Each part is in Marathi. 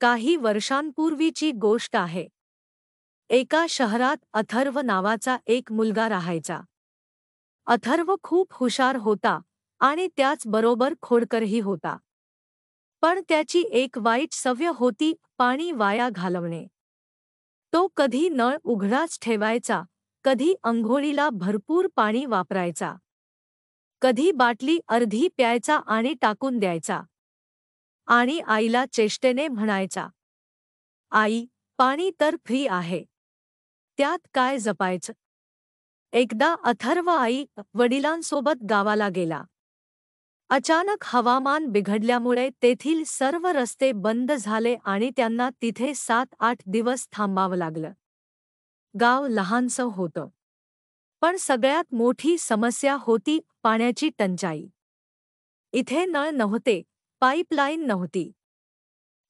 काही वर्षांपूर्वीची गोष्ट आहे. एका शहरात अथर्व नावाचा एक मुलगा राहायचा. अथर्व खूप हुशार होता आणि त्याचबरोबर खोडकरही होता. पण त्याची एक वाईट सवय होती, पाणी वाया घालवणे. तो कधी नळ उघडाच ठेवायचा, कधी अंघोळीला भरपूर पाणी वापरायचा, कधी बाटली अर्धी प्यायचा आणि टाकून द्यायचा. आणि आईला चेष्टेने म्हणायचा, "आई, पाणी तर फ्री आहे. त्यात काय जपायचं?" एकदा अथर्व आई वडिलांसोबत गावाला गेला. अचानक हवामान बिघडल्यामुळे तेथील सर्व रस्ते बंद झाले आणि त्यांना तिथे 7-8 दिवस थांबावं लागलं. गाव लहानसं होतं. पण सगळ्यात मोठी समस्या होती पाण्याची टंचाई. इथे नळ नव्हते, पाईपलाईन नव्हती.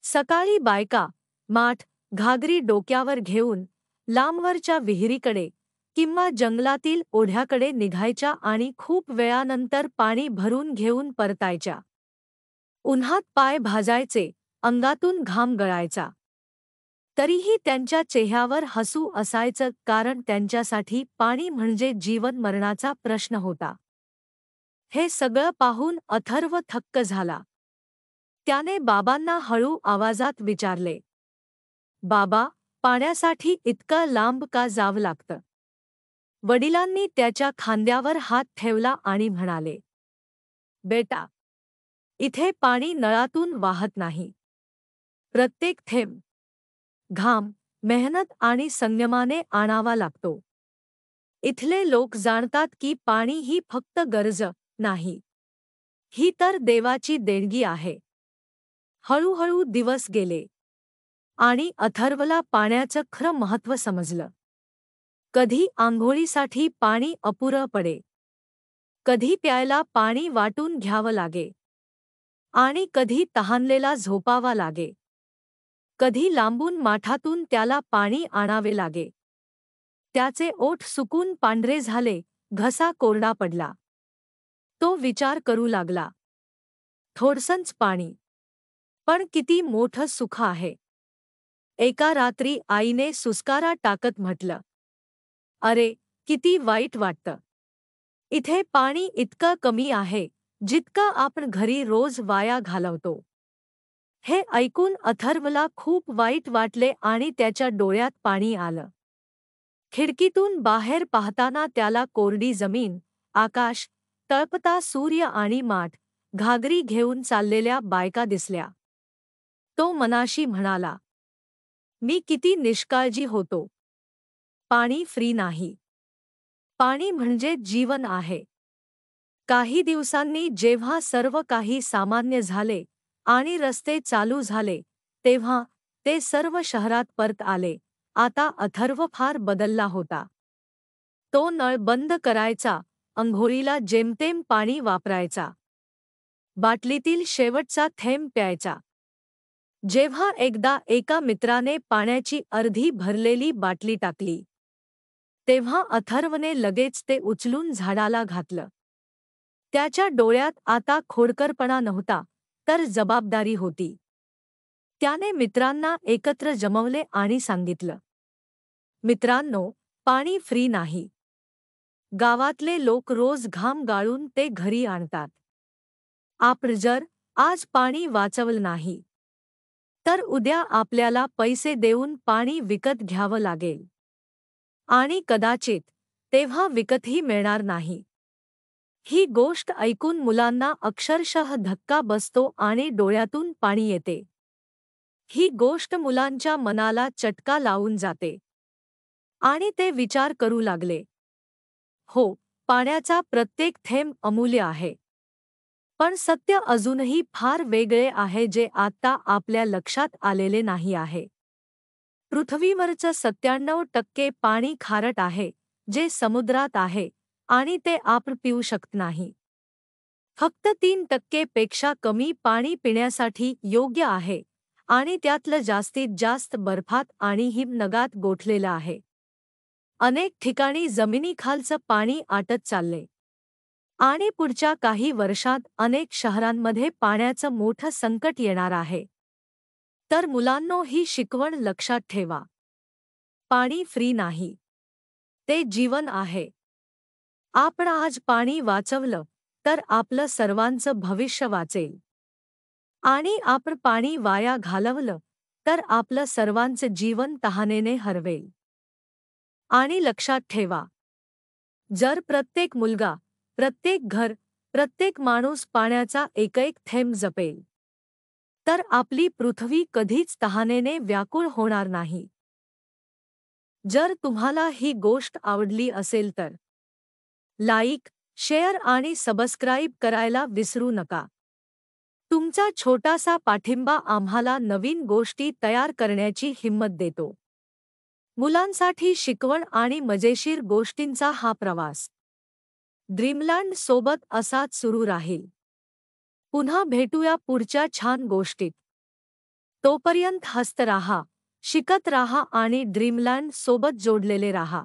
सकाळी बायका माठ, घागरी डोक्यावर घेऊन लांबवरच्या विहिरीकडे किंवा जंगलातील ओढ्याकडे निघायच्या आणि खूप वेळानंतर पाणी भरून घेऊन परतायच्या. उन्हात पाय भाजायचे, अंगातून घाम गळायचा. तरीही त्यांच्या चेहऱ्यावर हसू असायचं, कारण त्यांच्यासाठी पाणी म्हणजे जीवन मरणाचा प्रश्न होता. हे सगळं पाहून अथर्व थक्क झाला. त्याने बाबांना हळू आवाजात विचारले, "बाबा, पाण्यासाठी इतकं लांब का जावं लागतं?" वडिलांनी त्याच्या खांद्यावर हात ठेवला आणि म्हणाले, "बेटा, इथे पाणी नळातून वाहत नाही. प्रत्येक थेंब, घाम, मेहनत आणि संयमाने आणावा लागतो. इथले लोक जाणतात की पाणी ही फक्त गरज नाही. ही तर देवाची देणगी आहे." हळूहळू दिवस गेले आणि अथर्वला पाण्याचं खरं महत्त्व समजलं. कधी आंघोळीसाठी पाणी अपुरं पडे, कधी प्यायला पाणी वाटून घ्यावं लागे, आणि कधी तहानलेला झोपावा लागे. कधी लांबून माठातून त्याला पाणी आणावे लागे. त्याचे ओठ सुकून पांढरे झाले, घसा कोरडा पडला. तो विचार करू लागला, थोडसंच पाणी, पण किती मोठं सुख आहे. एका रात्री आईने सुस्कारा टाकत म्हटलं, "अरे, किती वाईट वाटतं. इथे पाणी इतकं कमी आहे, जितकं आपण घरी रोज वाया घालवतो." हे ऐकून अथर्वला खूप वाईट वाटले आणि त्याच्या डोळ्यात पाणी आलं. खिडकीतून बाहेर पाहताना त्याला कोरडी जमीन, आकाश, तळपता सूर्य आणि माठ, घागरी घेऊन चाललेल्या बायका दिसल्या. तो मनाशी म्हणाला, "मी किती निष्काळजी होतो. पाणी फ्री नाही. पाणी म्हणजे जीवन आहे." काही दिवसांनी जेव्हा सर्व काही सामान्य झाले आणि रस्ते चालू झाले, तेव्हा ते सर्व शहरात परत आले. आता अथर्व फार बदलला होता. तो नळ बंद करायचा, अंघोळीला जेमतेम पाणी वापरायचा, बाटलीतील शेवटचा थेंब प्यायचा. जेव्हा एकदा एका मित्राने पाण्याची अर्धी भरलेली बाटली टाकली, तेव्हा अथर्वने लगेच ते उचलून झाडाला घातलं. त्याच्या डोळ्यात आता खोडकरपणा नव्हता, तर जबाबदारी होती. त्याने मित्रांना एकत्र जमवले आणि सांगितलं, "मित्रांनो, पाणी फ्री नाही. गावातले लोक रोज घाम गाळून ते घरी आणतात. आपण जर आज पाणी वाचवलं नाही, तर उद्या आपल्याला पैसे देऊन पाणी विकत घ्यावं लागेल. आणि कदाचित तेव्हा विकतही मिळणार नाही." ही गोष्ट ऐकून मुलांना अक्षरशः धक्का बसतो आणि डोळ्यातून पाणी येते. ही गोष्ट मुलांच्या मनाला चटका लावून जाते आणि ते विचार करू लागले, "हो, पाण्याचा प्रत्येक थेंब अमूल्य आहे." पण सत्य अजूनही फार वेगळे आहे, जे आत्ता आपल्या लक्षात आलेले नाही आहे. पृथ्वीवरचं 97% पाणी खारट आहे, जे समुद्रात आहे, आणि ते आपण पिऊ शकत नाही. फक्त 3% पेक्षा कमी पाणी पिण्यासाठी योग्य आहे, आणि त्यातलं जास्तीत जास्त बर्फात आणि हिमनगात गोठलेलं आहे. अनेक ठिकाणी जमिनीखालचं पाणी आटत चालले, आणि पुढच्या काही वर्षांत अनेक शहरांमध्ये पाण्याचं मोठं संकट येणार आहे. तर मुलांनो, ही शिकवण लक्षात ठेवा. पाणी फ्री नाही. ते जीवन आहे. आपण आज पाणी वाचवलं तर आपलं सर्वांचं भविष्य वाचेल. आणि आपण पाणी वाया घालवलं तर आपलं सर्वांचं जीवन तहानेने हरवेल. आणि लक्षात ठेवा, जर प्रत्येक मुलगा, प्रत्येक घर, प्रत्येक माणूस पाण्याचा एक थेंब जपेल, तर आपली पृथ्वी कधीच तहानेने व्याकुळ होणार नाही. जर तुम्हाला ही गोष्ट आवडली असेल तर लाईक, शेअर आणि सबस्क्राईब करायला विसरू नका. तुमचा छोटासा पाठिंबा आम्हाला नवीन गोष्टी तयार करण्याची हिंमत देतो. मुलांसाठी शिकवण आणि मजेशीर गोष्टींचा हा प्रवास ड्रीमलँड सोबत असाच सुरू राहील. पुन्हा भेटूया पुढच्या छान गोष्टीत. तोपर्यंत हसत राहा, शिकत राहा आणि ड्रीमलँड सोबत जोडलेले राहा.